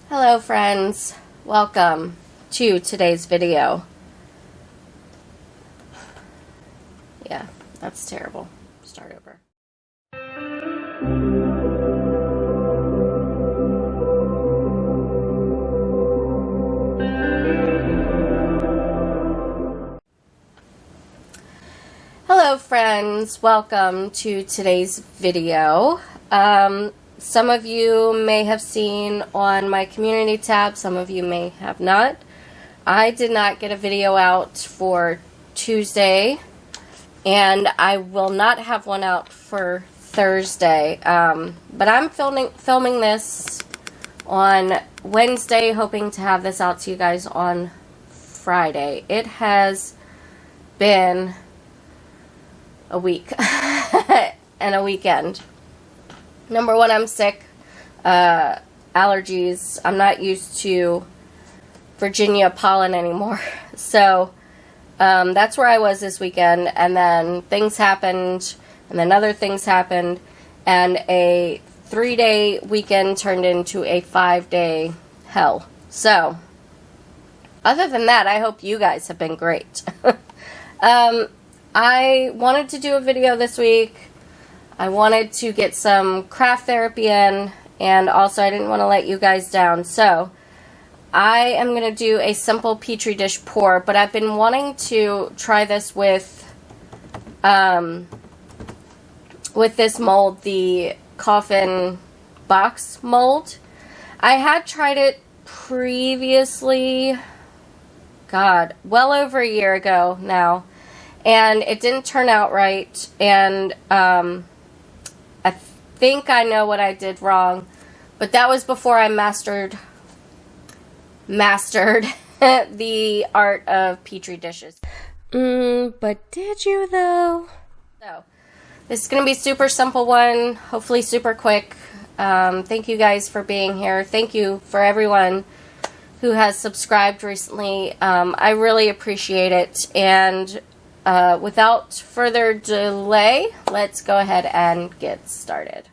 Hello friends, welcome to today's video. Yeah, that's terrible. Start over. Hello friends, welcome to today's video. Some of you may have seen on my community tab, some of you may have not. I did not get a video out for Tuesday, and I will not have one out for Thursday. But I'm filming this on Wednesday, hoping to have this out to you guys on Friday. It has been a week and a weekend. Number one, I'm sick. Allergies. I'm not used to Virginia pollen anymore. So that's where I was this weekend. And then things happened. And then other things happened. And a 3-day weekend turned into a 5-day hell. So other than that, I hope you guys have been great. I wanted to do a video this week. I wanted to get some craft therapy in, and also I didn't want to let you guys down. So I am going to do a simple Petri dish pour, but I've been wanting to try this with this mold, the Coffin box mold. I had tried it previously, God, well over a year ago now, and it didn't turn out right, and I think I know what I did wrong, but that was before I mastered the art of Petri dishes. But did you though? So, this is going to be a super simple one, hopefully super quick. Thank you guys for being here. Thank you for everyone who has subscribed recently. I really appreciate it, and without further delay, let's go ahead and get started.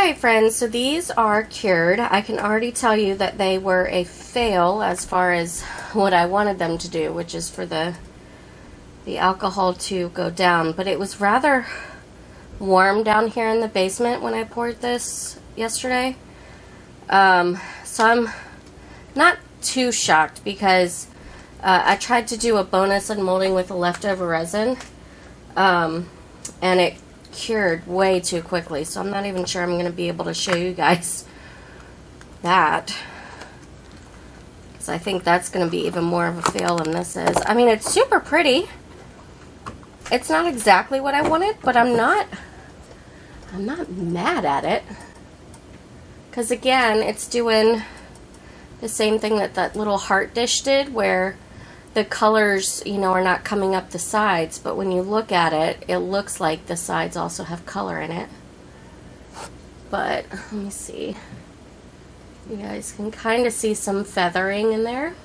Alright friends, so these are cured. I can already tell you that they were a fail as far as what I wanted them to do, which is for the alcohol to go down. But it was rather warm down here in the basement when I poured this yesterday. So I'm not too shocked because I tried to do a bonus unmolding with the leftover resin, and it cured way too quickly, so I'm not even sure I'm going to be able to show you guys that, because I think that's going to be even more of a fail than this is. I mean, it's super pretty. It's not exactly what I wanted, but I'm not mad at it, because again, it's doing the same thing that that little heart dish did, where the colors, you know, are not coming up the sides, but when you look at it, it looks like the sides also have color in it. But let me see. You guys can kind of see some feathering in there.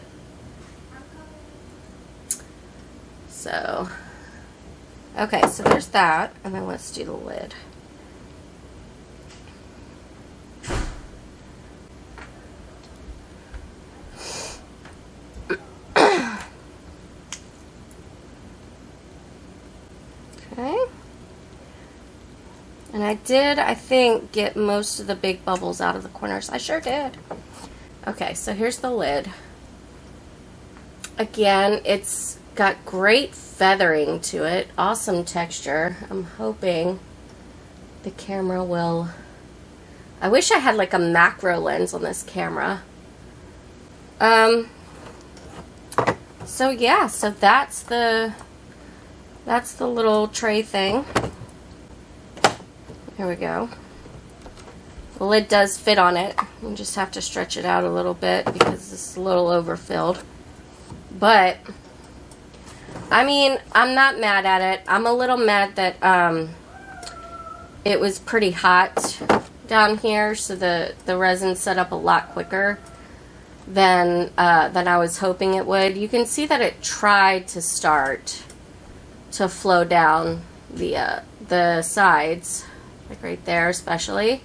So, okay, so there's that, and then let's do the lid. Okay, and I did, I think, get most of the big bubbles out of the corners. I sure did. Okay, so here's the lid. Again, it's got great feathering to it, awesome texture. I'm hoping the camera will... I wish I had like a macro lens on this camera. So yeah, so that's the little tray thing. Here we go. The lid does fit on it. You just have to stretch it out a little bit because it's a little overfilled. But, I mean, I'm not mad at it. I'm a little mad that it was pretty hot down here, so the resin set up a lot quicker than I was hoping it would. You can see that it tried to start to flow down the sides, like right there especially.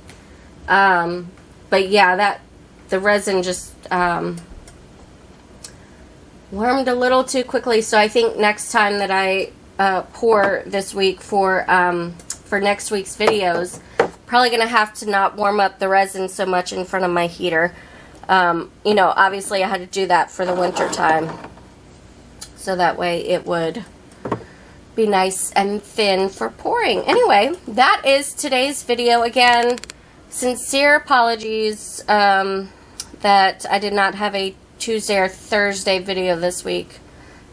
But yeah, that the resin just warmed a little too quickly. So I think next time that I pour this week for next week's videos, probably gonna have to not warm up the resin so much in front of my heater. You know, obviously I had to do that for the winter time, so that way it would be nice and thin for pouring. Anyway, that is today's video. Again, sincere apologies that I did not have a Tuesday or Thursday video this week.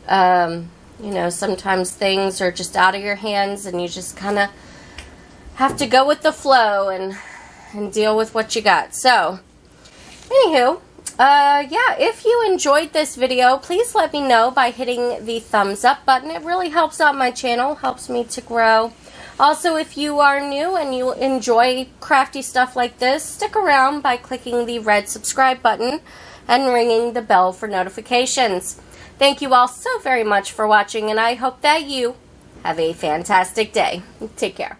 You know, sometimes things are just out of your hands and you just kind of have to go with the flow and deal with what you got. So, anywho, yeah, if you enjoyed this video, please let me know by hitting the thumbs up button. It really helps out my channel, helps me to grow. Also, if you are new and you enjoy crafty stuff like this, stick around by clicking the red subscribe button and ringing the bell for notifications. Thank you all so very much for watching, and I hope that you have a fantastic day. Take care.